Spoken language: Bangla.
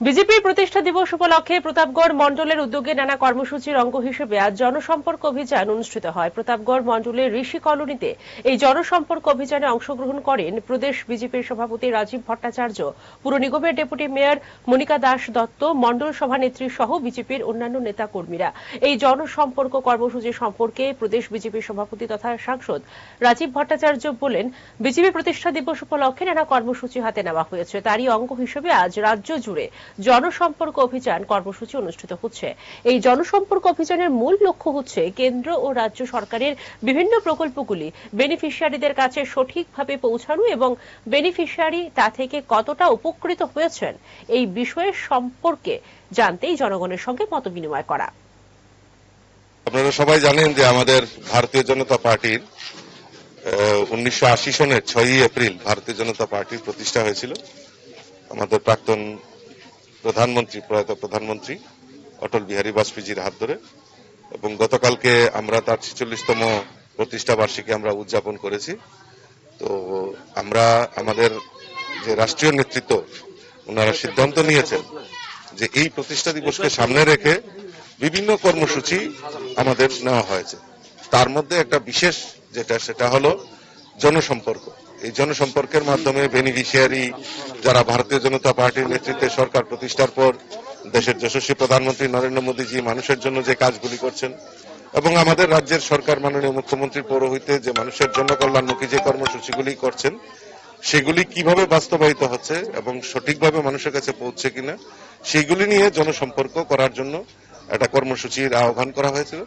বিজেপির প্রতিষ্ঠা দিবস উপলক্ষে প্রতাপগড় মণ্ডলের উদ্যোগে নানা কর্মসূচির অঙ্গ হিসেবে আজ জনসম্পর্ক অভিযান অনুষ্ঠিত হয়। প্রতাপগড় মণ্ডলের ঋষি কলোনিতে এই জনসম্পর্ক অভিযানে অংশগ্রহণ করেন প্রদেশ বিজেপির সভাপতি রাজীব ভট্টাচার্য, পুর নিগমের ডেপুটি মেয়র মনিকা দাস দত্ত, মণ্ডল সভানেত্রী সহ বিজেপির অন্যান্য নেতা কর্মীরা। এই জনসম্পর্ক কর্মসূচি সম্পর্কে প্রদেশ বিজেপির সভাপতি তথা সাংসদ রাজীব ভট্টাচার্য বলেন, বিজেপি প্রতিষ্ঠা দিবস উপলক্ষে নানা কর্মসূচি হাতে নেওয়া হয়েছে। তারই অঙ্গ হিসেবে আজ রাজ্য জুড়ে জনসম্পর্ক অভিযান কর্মসূচি অনুষ্ঠিত হচ্ছে। এই জনসম্পর্ক অভিযানের মূল লক্ষ্য হচ্ছে কেন্দ্র ও রাজ্য সরকারের বিভিন্ন প্রকল্পগুলি বেনিফিশিয়ারিদের কাছে সঠিকভাবে পৌঁছানো এবং বেনিফিশিয়ারি তা থেকে কতটা উপকৃত হয়েছেন এই বিষয়ের সম্পর্কে জানতেই জনগণের সঙ্গে মতবিনিময় করা। আপনারা সবাই জানেন যে আমাদের ভারতীয় জনতা পার্টির 1980 সনের 6ই এপ্রিল ভারতীয় জনতা পার্টির প্রতিষ্ঠা হয়েছিল। আমাদের প্রাক্তন প্রয়াত প্রধানমন্ত্রী অটল বিহারী বাজপেয়ীজির হাত ধরে, এবং গতকালকে আমরা তার 46তম প্রতিষ্ঠা বার্ষিকী আমরা উদযাপন করেছি। তো আমরা আমাদের যে রাষ্ট্রীয় নেতৃত্ব ওনারা সিদ্ধান্ত নিয়েছেন যে এই প্রতিষ্ঠা দিবসকে সামনে রেখে বিভিন্ন কর্মসূচি আমাদের নেওয়া হয়েছে। তার মধ্যে একটা বিশেষ সেটা হলো জনসম্পর্ক। এই জনসম্পর্কের মাধ্যমে বেনিফিশিয়ারি যারা ভারতীয় জনতা পার্টির নেতৃত্বে সরকার প্রতিষ্ঠার পর দেশের যশস্বী প্রধানমন্ত্রী নরেন্দ্র মোদীজি মানুষের জন্য যে কাজগুলি করছেন, এবং আমাদের রাজ্যের সরকার মাননীয় মুখ্যমন্ত্রীর পৌরোহিত্যে যে মানুষের জন্য কল্যাণমুখী যে কর্মসূচিগুলি করছেন সেগুলি কিভাবে বাস্তবায়িত হচ্ছে এবং সঠিকভাবে মানুষের কাছে পৌঁছে কিনা, সেগুলি নিয়ে জনসম্পর্ক করার জন্য একটা কর্মসূচির আহ্বান করা হয়েছিল।